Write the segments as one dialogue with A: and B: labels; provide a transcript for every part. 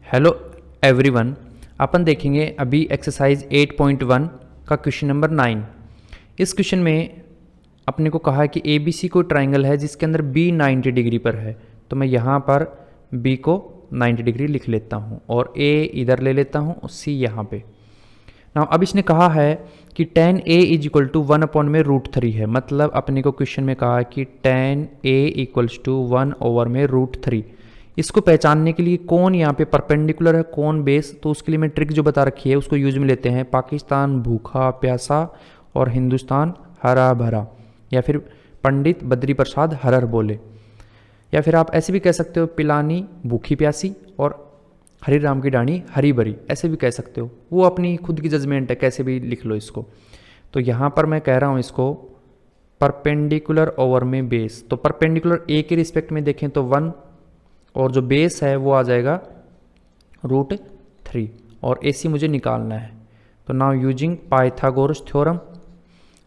A: Hello everyone, अपन देखेंगे अभी exercise 8.1 का क्वेश्चन नंबर 9। इस क्वेश्चन में अपने को कहा है कि ABC कोई ट्राइंगल है जिसके अंदर B 90 डिग्री पर है। तो मैं यहाँ पर B को 90 डिग्री लिख लेता हूँ और A इधर ले लेता हूँ और C यहाँ पे। ना अब इसने कहा है कि tan A is equal to 1/√3 है। मतलब अपने को क्वेश्चन में कहा है कि tan A इक्वल्स टू 1/√3। इसको पहचानने के लिए कौन यहाँ पे परपेंडिकुलर है, कौन बेस, तो उसके लिए मैं ट्रिक जो बता रखी है उसको यूज में लेते हैं। पाकिस्तान भूखा प्यासा और हिंदुस्तान हरा भरा, या फिर पंडित बद्री प्रसाद हरर बोले, या फिर आप ऐसे भी कह सकते हो पिलानी भूखी प्यासी और हरी राम की डाणी हरी भरी, ऐसे भी कह सकते हो। वो अपनी खुद की जजमेंट है, कैसे भी लिख लो इसको। तो यहाँ पर मैं कह रहा हूँ इसको परपेंडिकुलर ओवर में बेस। तो परपेंडिकुलर A के रिस्पेक्ट में देखें तो 1 और जो बेस है वो आ जाएगा √3 और AC मुझे निकालना है। तो नाउ यूजिंग पाइथागोरस थ्योरम,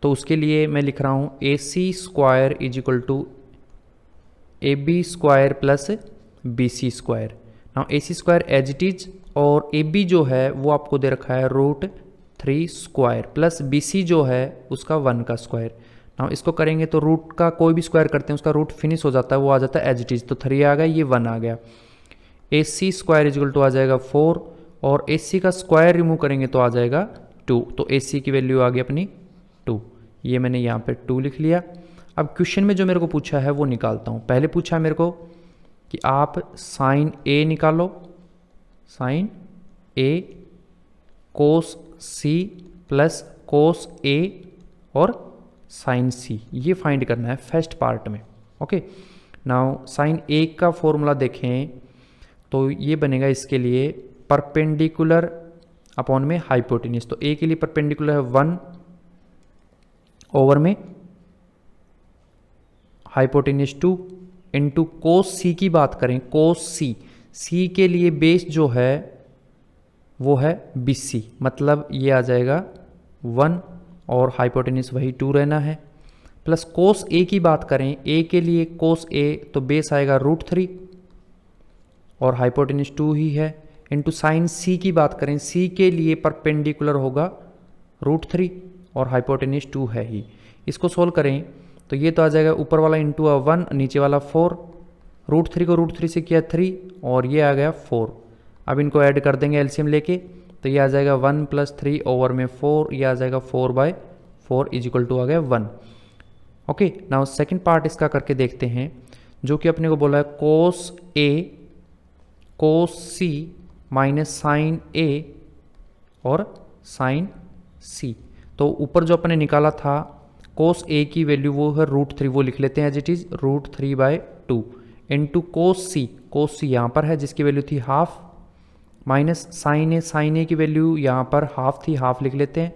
A: तो उसके लिए मैं लिख रहा हूँ AC² is equal to AB² plus BC²। Now AC² as it is और AB जो है वो आपको दे रखा है √3² प्लस BC जो है उसका 1 का स्क्वायर। नाउ इसको करेंगे तो रूट का कोई भी स्क्वायर करते हैं उसका रूट फिनिश हो जाता है, वो आ जाता है एज इट इज। तो 3 आ गया, ये 1 आ गया। AC² इज इक्वल टू आ जाएगा 4 और AC का स्क्वायर रिमूव करेंगे तो आ जाएगा 2। तो AC की वैल्यू आ गई अपनी 2। ये मैंने यहाँ पे 2 लिख लिया। अब क्वेश्चन में जो मेरे को पूछा है वो निकालता हूँ। पहले पूछा है मेरे को कि आप साइन A निकालो, sine A cos C plus cos A और साइन C, ये फाइंड करना है फर्स्ट पार्ट में। ओके, नाउ साइन A का फॉर्मूला देखें तो ये बनेगा इसके लिए परपेंडिकुलर अपॉन में हाइपोटेन्यूज। तो A के लिए परपेंडिकुलर है 1 ओवर में हाइपोटेन्यूज 2 इंटू कोस C की बात करें, कोस C के लिए बेस जो है वो है BC, मतलब ये आ जाएगा 1 और हाइपोटेन्यूज वही 2 रहना है। प्लस कोस A की बात करें, A के लिए कोस A तो बेस आएगा √3 और हाइपोटेन्यूज 2 ही है। इंटू साइन C की बात करें, C के लिए परपेंडिकुलर होगा √3 और हाइपोटेन्यूज 2 है ही। इसको सोल्व करें तो ये तो आ जाएगा ऊपर वाला इंटू 1 नीचे वाला 4, √3 को √3 से किया 3 और ये आ गया 4। अब इनको ऐड कर देंगे एलसीएम लेके, तो ये आ जाएगा 1 + 3 ओवर में 4, ये आ जाएगा 4/4 इज इक्वल टू आ गया 1। ओके, नाउ सेकंड पार्ट इसका करके देखते हैं, जो कि अपने को बोला है cos A cos C minus sine A और साइन C। तो ऊपर जो अपने निकाला था कोस A की वैल्यू वो है √3, वो लिख लेते हैं as it is √3/2 into cos C यहाँ पर है जिसकी वैल्यू थी हाफ, माइनस साइन A की वैल्यू यहाँ पर हाफ थी, हाफ लिख लेते हैं,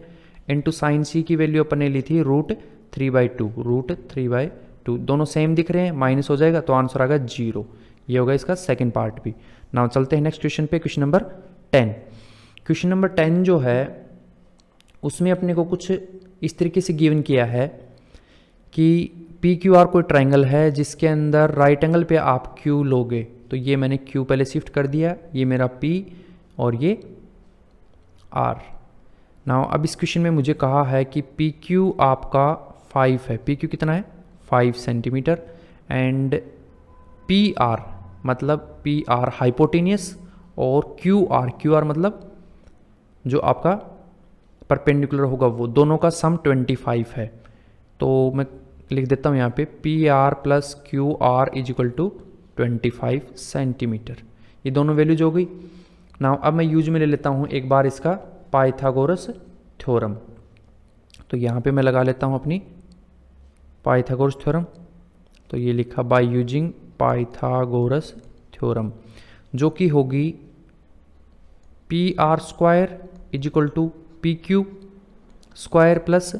A: इंटू साइन C की वैल्यू अपने ली थी √3/2 दोनों सेम दिख रहे हैं, माइनस हो जाएगा तो आंसर आ गया 0। ये होगा इसका सेकंड पार्ट भी। नाउ चलते हैं नेक्स्ट क्वेश्चन पे, क्वेश्चन नंबर 10। क्वेश्चन नंबर 10 जो है उसमें अपने को कुछ इस तरीके से गिवन किया है कि PQR कोई ट्राइंगल है जिसके अंदर राइट एंगल पे आप Q लोगे। तो ये मैंने Q पहले शिफ्ट कर दिया, ये मेरा P और ये R। नाउ अब इस क्वेश्चन में मुझे कहा है कि PQ आपका 5 है। PQ कितना है? 5 सेंटीमीटर। एंड PR मतलब PR हाइपोटेनियस और QR मतलब जो आपका परपेंडिकुलर होगा वो, दोनों का सम 25 है। तो मैं लिख देता हूँ यहाँ पे PR + QR is equal to 25 centimetre. ये दोनों वैल्यूज हो गई। नाउ अब मैं यूज में ले लेता हूँ एक बार इसका पाइथागोरस थ्योरम। तो यहाँ पे मैं लगा लेता हूँ अपनी पाइथागोरस थ्योरम। तो ये लिखा बाय यूजिंग पाइथागोरस थ्योरम, जो कि होगी PR² is equal to PQ² plus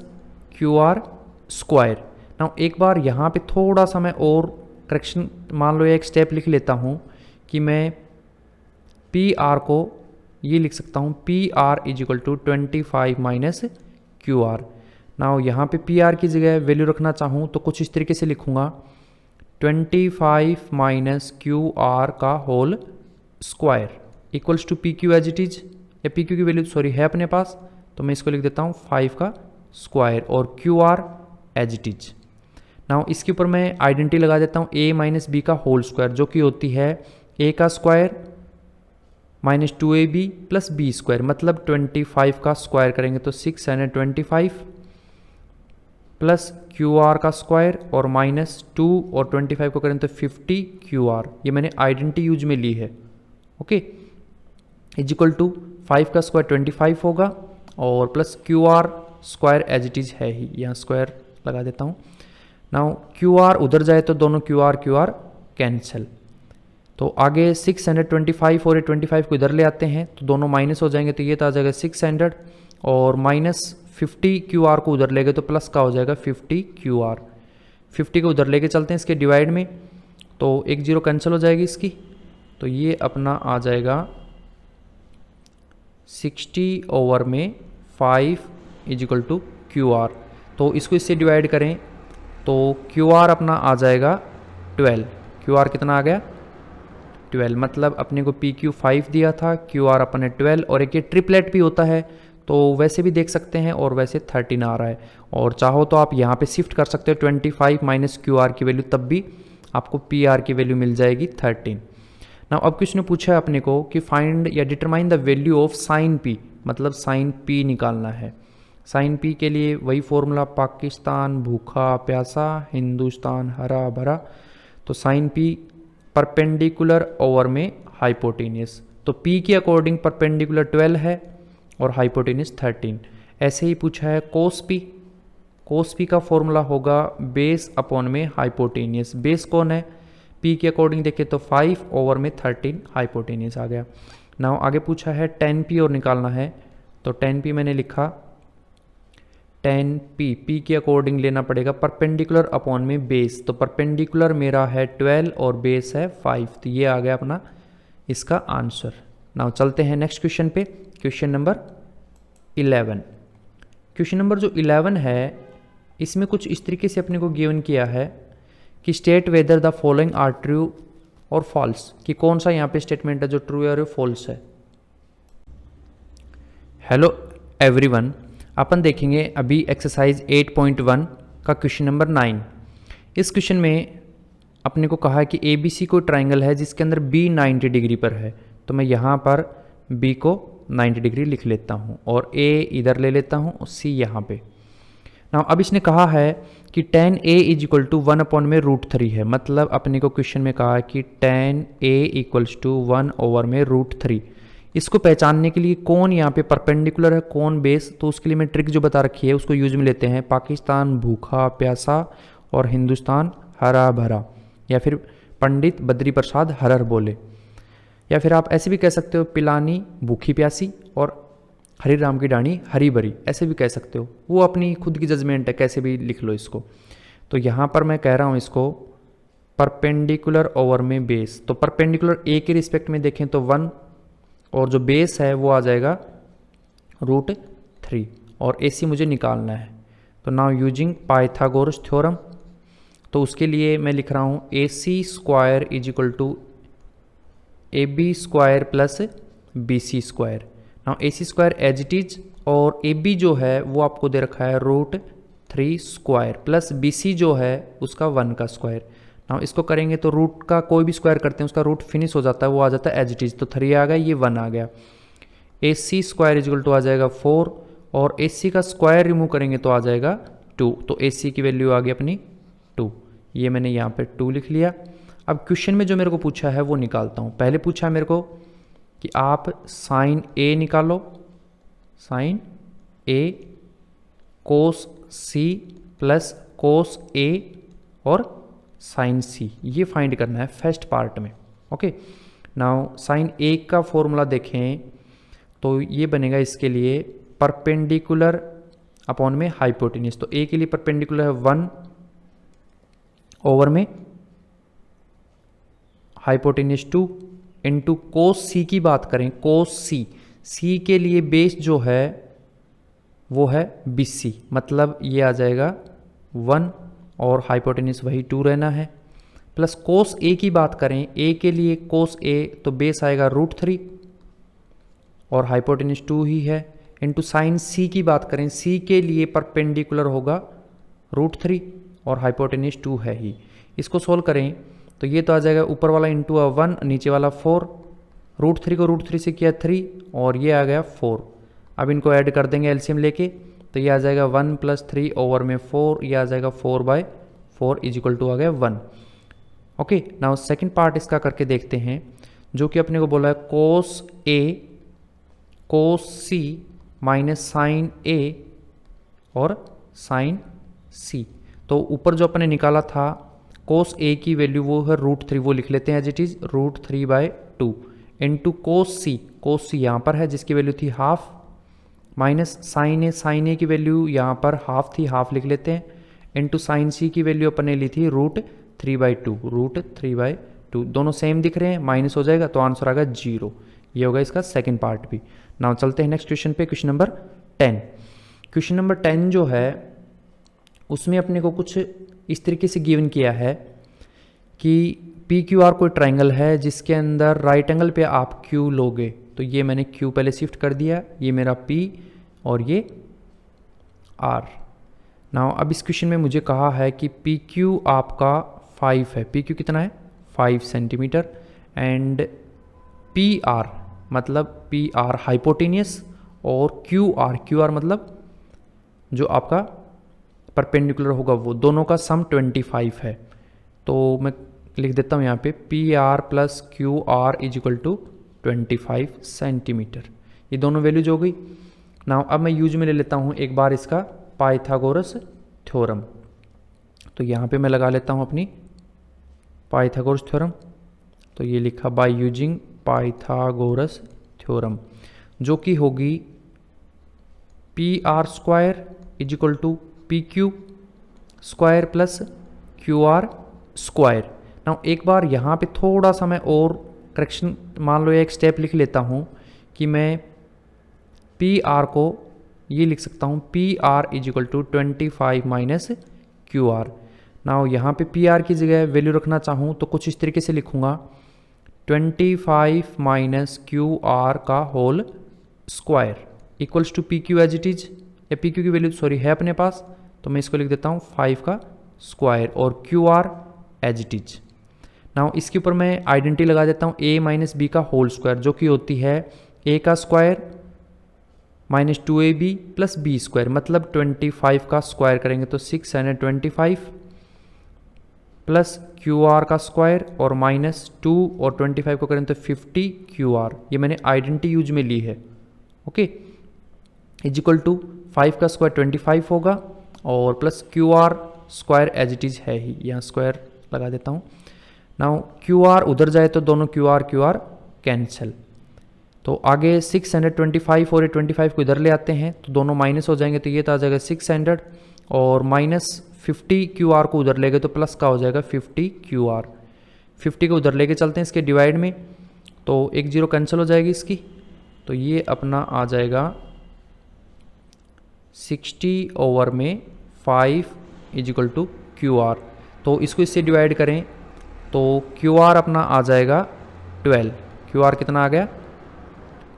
A: QR²। Now एक बार यहाँ पे थोड़ा सा मैं और करेक्शन, मान लो एक स्टेप लिख लेता हूँ कि मैं PR को ये लिख सकता हूँ PR is equal to 25 minus QR। Now यहाँ पे PR की जगह वैल्यू रखना चाहूँ तो कुछ इस तरीके से लिखूँगा 25 माइनस QR का whole square. Equals to P Q as it is, या पी क्यू की वैल्यू सॉरी है अपने पास, तो मैं इसको लिख देता हूँ 5 का स्क्वायर और Q R as it is. Now इसके ऊपर मैं आइडेंटिटी लगा देता हूँ a माइनस बी का होल स्क्वायर, जो कि होती है a का square minus 2ab plus b square, मतलब 25 का स्क्वायर करेंगे तो 625 प्लस क्यू आर का स्क्वायर और माइनस 2 और 25 को करें तो 50 क्यू आर, ये मैंने आइडेंटिटी यूज में ली है। ओके, इज इक्वल टू 5 का स्क्वायर 25 होगा और plus Q R square as it is है ही, यहाँ स्क्वायर लगा देता हूँ। नाउ क्यू आर उधर जाए तो दोनों क्यू आर कैंसिल, तो आगे 625 और 25 को इधर ले आते हैं तो दोनों माइनस हो जाएंगे, तो ये तो आ जाएगा 600 और माइनस 50 क्यू आर को उधर ले गए तो प्लस का हो जाएगा 50 क्यू आर। 50 को उधर लेके चलते हैं इसके डिवाइड में, तो एक जीरो कैंसिल हो जाएगी इसकी, तो ये अपना आ जाएगा 60 ओवर में 5 is equal to Q R. तो इसको इससे डिवाइड करें तो क्यू आर अपना आ जाएगा 12। क्यू आर कितना आ गया 12, मतलब अपने को पी क्यू 5 दिया था, क्यू आर अपने 12, और एक ये ट्रिपलेट भी होता है तो वैसे भी देख सकते हैं, और वैसे 13 आ रहा है, और चाहो तो आप यहाँ पे शिफ्ट कर सकते हो 25 माइनस क्यू आर की वैल्यू, तब भी आपको पी आर की वैल्यू मिल जाएगी 13। ना अब किसी ने पूछा है अपने को कि फाइंड या determine the value of sine P, मतलब साइन पी निकालना है। साइन पी के लिए वही फॉर्मूला, पाकिस्तान भूखा प्यासा, हिंदुस्तान हरा भरा, तो साइन पी परपेंडिकुलर ओवर में हाइपोटेनियस, तो पी के अकॉर्डिंग परपेंडिकुलर 12 है और हाइपोटेनियस 13। ऐसे ही पूछा है कोस पी, कोस पी का फॉर्मूला होगा बेस अपॉन में हाइपोटेनियस, बेस कौन है पी के अकॉर्डिंग देखें तो 5 ओवर में 13 हाइपोटेनियस आ गया। नाउ आगे पूछा है 10 पी और निकालना है, तो 10 पी मैंने लिखा 10 पी के अकॉर्डिंग लेना पड़ेगा परपेंडिकुलर अपॉन में बेस, तो परपेंडिकुलर मेरा है 12 और बेस है 5, तो ये आ गया अपना इसका आंसर। नाउ चलते हैं नेक्स्ट क्वेश्चन पे, क्वेश्चन नंबर 11। क्वेश्चन नंबर जो 11 है इसमें कुछ इस तरीके से अपने को गिवन किया है कि state whether the following are true और फॉल्स, कि कौन सा यहाँ पे स्टेटमेंट है जो ट्रू है और फॉल्स है। हेलो एवरीवन, अपन देखेंगे अभी एक्सरसाइज 8.1 का क्वेश्चन नंबर 9। इस क्वेश्चन में अपने को कहा है कि ए बी सी कोई ट्राइंगल है जिसके अंदर बी 90 डिग्री पर है, तो मैं यहाँ पर बी को 90 डिग्री लिख लेता हूँ और ए इधर ले लेता हूँ और सी यहाँ पे। ना अब इसने कहा है कि tan a is equal to 1 upon में √3 है, मतलब अपने को क्वेश्चन में कहा है कि tan a equals to 1 over में √3। इसको पहचानने के लिए कौन यहाँ पे परपेंडिकुलर है कौन बेस, तो उसके लिए मैं ट्रिक जो बता रखी है उसको यूज में लेते हैं, पाकिस्तान भूखा प्यासा और हिंदुस्तान हरा भरा, या फिर पंडित बद्री प्रसाद हरर बोले, या फिर आप ऐसे भी कह सकते हो पिलानी भूखी प्यासी और हरी राम की डाणी हरी भरी, ऐसे भी कह सकते हो, वो अपनी खुद की जजमेंट है, कैसे भी लिख लो इसको। तो यहाँ पर मैं कह रहा हूँ इसको परपेंडिकुलर ओवर में बेस, तो परपेंडिकुलर ए के रिस्पेक्ट में देखें तो 1 और जो बेस है वो आ जाएगा √3 और ए सी मुझे निकालना है। तो नाउ यूजिंग पाइथागोरस थ्योरम, तो उसके लिए मैं लिख रहा हूँ A C square is equal to A B square plus B C square. Now A C square as it is और ए बी जो है वो आपको दे रखा है √3 स्क्वायर प्लस बी सी जो है उसका 1 का स्क्वायर। नाउ इसको करेंगे तो रूट का कोई भी स्क्वायर करते हैं उसका रूट फिनिश हो जाता है, वो आ जाता है एज इट इज, तो 3 आ गया, ये 1 आ गया। ए C square is equal to आ जाएगा 4 और ए सी का स्क्वायर रिमूव करेंगे तो आ जाएगा 2, तो ए सी की वैल्यू आ गई अपनी 2, ये मैंने यहाँ पे 2 लिख लिया। अब क्वेश्चन में जो मेरे को पूछा है वो निकालता हूँ। पहले पूछा है मेरे को कि आप साइन ए निकालो, साइन ए कोस सी प्लस कोस ए और साइन सी, ये फाइंड करना है फर्स्ट पार्ट में। ओके, नाउ साइन ए का फॉर्मूला देखें तो ये बनेगा इसके लिए परपेंडिकुलर अपॉन में हाइपोटेन्यूज, तो ए के लिए परपेंडिकुलर है 1 ओवर में हाइपोटेन्यूज 2 इंटू कोस सी की बात करें, कोस सी, सी के लिए बेस जो है वो है बी सी, मतलब ये आ जाएगा 1 और हाइपोटेन्यूज वही 2 रहना है, प्लस कोस ए की बात करें, ए के लिए कोस ए तो बेस आएगा √3 और हाइपोटेन्यूज 2 ही है, इंटू साइन सी की बात करें, सी के लिए परपेंडिकुलर होगा √3 और हाइपोटेन्यूज 2 है ही। इसको सोल्व करें तो ये तो आ जाएगा ऊपर वाला इंटू 1, नीचे वाला 4, √3 को √3 से किया 3 और ये आ गया 4। अब इनको ऐड कर देंगे एलसीएम लेके, तो ये आ जाएगा 1 + 3 ओवर में 4, ये आ जाएगा 4/4 = आ गया 1। ओके, नाउ सेकंड पार्ट इसका करके देखते हैं, जो कि अपने को बोला है cos A cos C minus sine A और साइन C। तो ऊपर जो अपने निकाला था cos A की वैल्यू वो है √3, वो लिख लेते हैं as it is √3/2 into cos C यहाँ पर है जिसकी वैल्यू थी हाफ, माइनस साइन A की वैल्यू यहाँ पर हाफ थी, हाफ लिख लेते हैं, इंटू साइन C की वैल्यू अपने ली थी √3/2, दोनों सेम दिख रहे हैं, माइनस हो जाएगा तो आंसर आएगा 0। ये होगा इसका सेकंड पार्ट भी। नाउ चलते हैं नेक्स्ट क्वेश्चन पे, क्वेश्चन नंबर 10। क्वेश्चन नंबर 10 जो है उसमें अपने को कुछ इस तरीके से गिवन किया है कि PQR कोई ट्राइंगल है जिसके अंदर राइट एंगल पे आप Q लोगे, तो ये मैंने Q पहले शिफ्ट कर दिया, ये मेरा P और ये R। नाउ अब इस क्वेश्चन में मुझे कहा है कि PQ आपका 5 है, PQ कितना है 5 सेंटीमीटर, एंड PR मतलब PR हाइपोटेनियस और QR मतलब जो आपका परपेंडिकुलर होगा वो, दोनों का सम 25 है। तो मैं लिख देता हूँ यहाँ पे PR + QR = 25 सेंटीमीटर, ये दोनों वैल्यूज हो गई। नाउ अब मैं यूज में ले लेता हूँ एक बार इसका पाइथागोरस थ्योरम। तो यहाँ पे मैं लगा लेता हूँ अपनी पाइथागोरस थ्योरम, तो ये लिखा बाय यूजिंग पाइथागोरस थ्योरम, जो कि होगी PR² = PQ² + QR²। नाउ एक बार यहाँ पे थोड़ा सा मैं और करेक्शन, मान लो एक स्टेप लिख लेता हूँ कि मैं PR को ये लिख सकता हूँ PR = 25 - QR। नाउ यहाँ पे PR की जगह वैल्यू रखना चाहूँ तो कुछ इस तरीके से लिखूँगा 25 - QR का whole square equals to PQ as it is, या PQ की वैल्यू सॉरी है अपने पास, तो मैं इसको लिख देता हूँ 5 का स्क्वायर और QR as it is. Now इसके ऊपर मैं आइडेंटिटी लगा देता हूँ A - B का होल स्क्वायर, जो कि होती है A का स्क्वायर -2AB + B², मतलब 25 का स्क्वायर करेंगे तो 625 प्लस QR का स्क्वायर और -2 और 25 को करें तो 50 QR। ये मैंने आइडेंटिटी यूज में ली है। ओके, = 5 का स्क्वायर 25 होगा और plus QR² as it is है ही, यहाँ स्क्वायर लगा देता हूँ। नाउ QR उधर जाए तो दोनों QR कैंसिल, तो आगे 625 और 25 को इधर ले आते हैं तो दोनों माइनस हो जाएंगे, तो ये तो आ जाएगा 600 और -50 QR को उधर ले गए तो प्लस का हो जाएगा 50 QR। 50 को उधर लेके चलते हैं इसके डिवाइड में, तो 1 0 कैंसिल हो जाएगी इसकी, तो ये अपना आ जाएगा 60/5 = QR। तो इसको इससे डिवाइड करें तो QR अपना आ जाएगा 12। QR कितना आ गया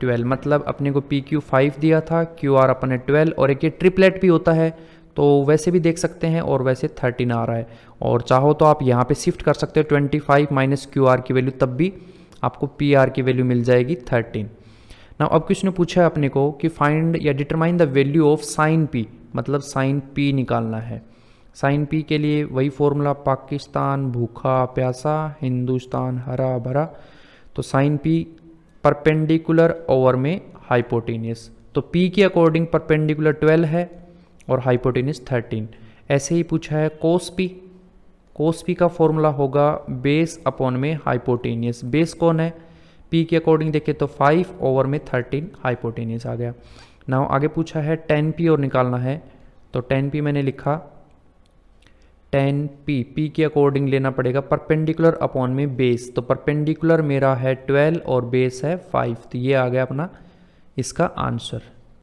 A: 12, मतलब अपने को PQ 5 दिया था, QR अपने 12, और एक ये ट्रिपलेट भी होता है तो वैसे भी देख सकते हैं, और वैसे 13 आ रहा है, और चाहो तो आप यहाँ पे शिफ्ट कर सकते हो 25 - QR की वैल्यू, तब भी आपको PR की वैल्यू मिल जाएगी 13। नाउ अब किसने पूछा है अपने को कि फाइंड या determine the value of sine P, मतलब साइन P निकालना है। साइन P के लिए वही फॉर्मूला, पाकिस्तान भूखा प्यासा, हिंदुस्तान हरा भरा। तो साइन P परपेंडिकुलर ओवर में हाइपोटेनियस, तो P के अकॉर्डिंग परपेंडिकुलर 12 है और हाइपोटेनियस 13। ऐसे ही पूछा है कोस P का फॉर्मूला होगा बेस अपॉन में हाइपोटेनियस। बेस कौन है P के अकॉर्डिंग देखें तो 5/13 हाइपोटेनियस आ गया। नाउ आगे पूछा है 10P और निकालना है, तो 10P मैंने लिखा 10P, P के अकॉर्डिंग लेना पड़ेगा परपेंडिकुलर अपॉन में बेस, तो परपेंडिकुलर मेरा है 12 और बेस है 5, तो ये आ गया अपना इसका आंसर।